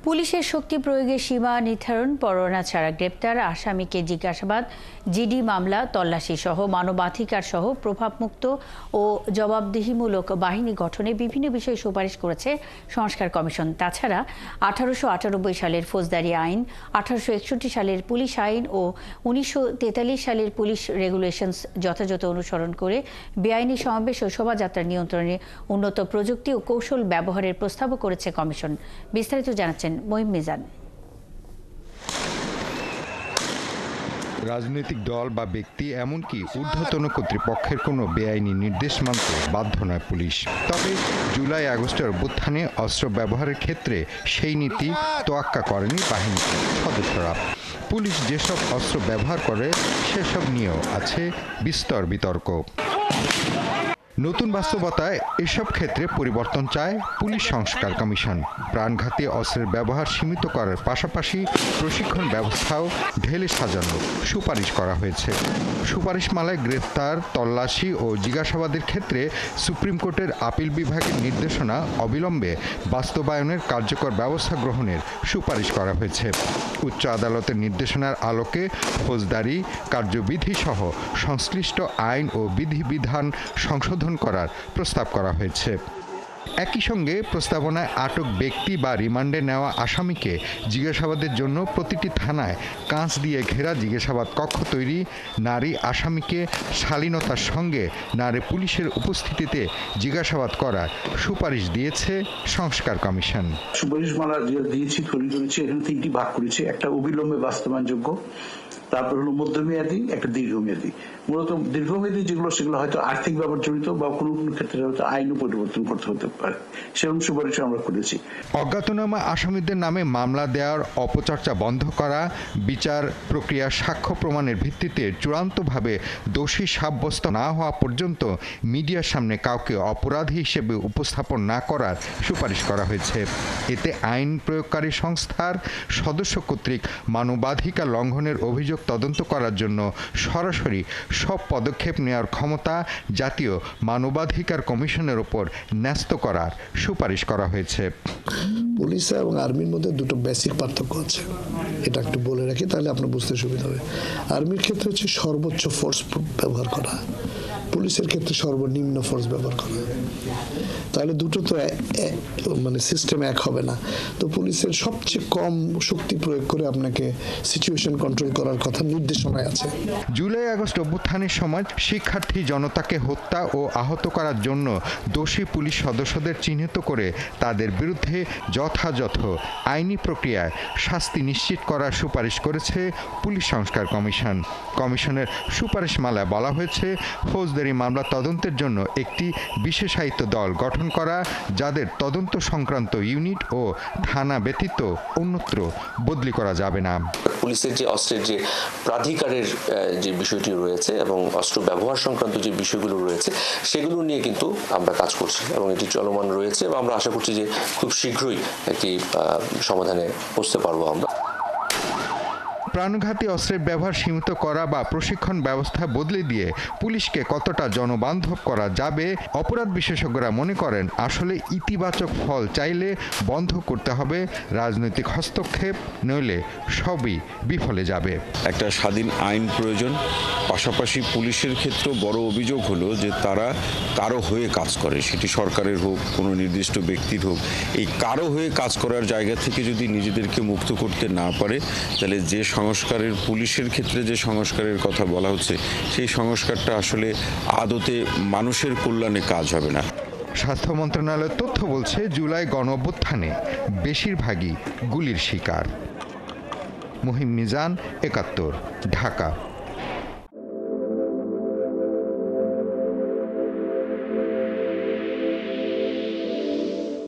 পুলিশের শক্তি প্রয়োগের সীমা নির্ধারণ, পরোয়ানা ছাড়া গ্রেপ্তার, আসামিকে জিজ্ঞাসাবাদ, জিডি মামলা, তল্লাশি সহ মানবাধিকার সহ প্রভাবমুক্ত ও জবাবদিহিমূলক বাহিনী গঠনে বিভিন্ন বিষয়ে সুপারিশ করেছে সংস্কার কমিশন। তাছাড়া 1898 সালের ফৌজদারি আইন, 1861 সালের পুলিশ আইন ও 1943 সালের পুলিশ রেগুলেশনস যথাযথ অনুসরণ করে বেআইনি সমাবেশ ও শোভাযাত্রা নিয়ন্ত্রণে উন্নত প্রযুক্তি ও কৌশল ব্যবহারের প্রস্তাবও করেছে কমিশন। বিস্তারিত জানাচ্ছেন মহিম মিজান। রাজনৈতিক দল বা ব্যক্তি এমনকি ঊর্ধ্বতন কর্তৃপক্ষের কোনো বেআইনি নির্দেশ মানতে বাধ্য নয় পুলিশ। তবে জুলাই আগস্টের অভ্যুত্থানে অস্ত্র ব্যবহারের ক্ষেত্রে সেই নীতি তোয়াক্কা করেনি বাহিনীর সদস্যরা। পুলিশ যেসব অস্ত্র ব্যবহার করে সেসব নিয়েও আছে বিস্তর বিতর্ক। নতুন বাস্তবতায় এসব ক্ষেত্রে পরিবর্তন চায় পুলিশ সংস্কার কমিশন। প্রাণঘাতী অস্ত্রের ব্যবহার সীমিত করার পাশাপাশি প্রশিক্ষণ ব্যবস্থাও ঢেলে সাজানো সুপারিশ করা হয়েছে। সুপারিশমালায় গ্রেফতার, তল্লাশি ও জিজ্ঞাসাবাদের ক্ষেত্রে সুপ্রিম কোর্টের আপিল বিভাগের নির্দেশনা অবিলম্বে বাস্তবায়নের কার্যকর ব্যবস্থা গ্রহণের সুপারিশ করা হয়েছে। উচ্চ আদালতের নির্দেশনার আলোকে ফৌজদারি কার্যবিধি সহ সংশ্লিষ্ট আইন ও বিধিবিধান সংশোধন করার প্রস্তাব করা হয়েছে। একই সঙ্গে প্রস্তাবনায় আটক ব্যক্তি বা রিমান্ডে নেওয়া আসামিকে জিজ্ঞাসাবাদের জন্য প্রতিটি থানায় কাঁচ দিয়ে ঘেরা জিজ্ঞাসাবাদ কক্ষ তৈরি, নারী আসামিকে শালীনতার সঙ্গে নারী পুলিশের উপস্থিতিতে জিজ্ঞাসাবাদ করার সুপারিশ দিয়েছে সংস্কার কমিশন। সুপারিশমালা দিয়েছি, তৈরি করেছি, এখানে তিনটি ভাগ করেছি। একটা অবিলম্বে বাস্তবায়নযোগ্য, তারপর হলো মধ্যমেয়াদী, একটা দীর্ঘমেয়াদী। মূলত দীর্ঘমেয়াদী যেগুলো সেগুলো হয়তো আর্থিক ব্যাপার জড়িত বা কোনো কোনো ক্ষেত্রে হয়তো আইনও পরিবর্তন করতে হতে পারে, সেরকম সুপারিশ আমরা করেছি। অজ্ঞাতনামা আসামিদের নামে মামলা দেওয়ার অপচর্চা বন্ধ করা, বিচার প্রক্রিয়া সাক্ষ্য প্রমাণের ভিত্তিতে চূড়ান্তভাবে দোষী সাব্যস্ত না হওয়া পর্যন্ত মিডিয়ার সামনে কাউকে অপরাধী হিসেবে উপস্থাপন না করার সুপারিশ করা হয়েছে। এতে আইন প্রয়োগকারী সংস্থার সদস্য কর্তৃক মানবাধিকার লঙ্ঘনের অভিযোগ তদন্ত করার জন্য সরাসরি সব পদক্ষেপ নেওয়ার ক্ষমতা জাতীয় মানবাধিকার কমিশনের ওপর ন্যস্ত করার সুপারিশ করা হয়েছে। পুলিশ এবং আর্মির মধ্যে দুটো বেসিক পার্থক্য আছে, এটা একটু বলে রাখি, তাহলে আপনার বুঝতে সুবিধা হবে। আর্মির ক্ষেত্রে হচ্ছে সর্বোচ্চ ফোর্স ব্যবহার করা, পুলিশের ক্ষেত্রে সর্বনিম্ন ফোর্স ব্যবহার করা। তাহলে দুটো তো মানে সিস্টেম এক হবে না। তো পুলিশের সবচেয়ে কম শক্তি প্রয়োগ করে আপনাকে সিচুয়েশন কন্ট্রোল করার কথা নির্দেশনায় আছে। জুলাই আগস্ট অভ্যুত্থানের সময় শিক্ষার্থী জনতাকে হত্যা ও আহত করার জন্য দোষী পুলিশ সদস্যদের চিহ্নিত করে তাদের বিরুদ্ধে যথাযথ আইনি প্রক্রিয়ায় শাস্তি নিশ্চিত করার সুপারিশ করেছে পুলিশ সংস্কার কমিশন। কমিশনের সুপারিশমালায় বলা হয়েছে ফৌজদারি মামলা তদন্তের জন্য একটি বিশেষায়িত দল গঠন করা, যাদের তদন্ত সংক্রান্ত ইউনিট ও থানা ব্যতীত অন্যত্র বদলি করা যাবে না। পুলিশের যে অস্ত্রের যে প্রাধিকারের যে বিষয়টি রয়েছে এবং অস্ত্র ব্যবহার সংক্রান্ত যে বিষয়গুলো রয়েছে সেগুলো নিয়ে কিন্তু আমরা কাজ করছি এবং এটি চলমান রয়েছে এবং আমরা আশা করছি যে খুব শীঘ্রই একটি সমাধানে পৌঁছতে পারবো আমরা। প্রাণঘাতী অস্ত্রের ব্যবহার সীমিত করা বা প্রশিক্ষণ ব্যবস্থা বদলে দিয়ে পুলিশকে কতটা জনবান্ধব করা যাবে, অপরাধ বিশেষজ্ঞরা মনে করেন আসলে ইতিবাচক ফল চাইলে বন্ধ করতে হবে রাজনৈতিক হস্তক্ষেপ, নইলে সবই বিফলে যাবে। একটা স্বাধীন আইন প্রয়োজন, পাশাপাশি পুলিশের ক্ষেত্রে বড় অভিযোগ হলো যে তারা কারো হয়ে কাজ করে, সেটি সরকারের হোক কোনো নির্দিষ্ট ব্যক্তির হোক। এই কারো হয়ে কাজ করার জায়গা থেকে যদি নিজেদেরকে মুক্ত করতে না পারে, তাহলে যে সংস্কারের পুলিশের ক্ষেত্রে যে সংস্কারের কথা বলা হচ্ছে সেই সংস্কারটা আসলে আদতে মানুষের কল্যাণে কাজ হবে না। স্বাস্থ্য মন্ত্রণালয়ের তথ্য বলছে জুলাই গণঅভ্যুত্থানে বেশিরভাগই গুলির শিকার। মহিম মিজান, ৭১, ঢাকা।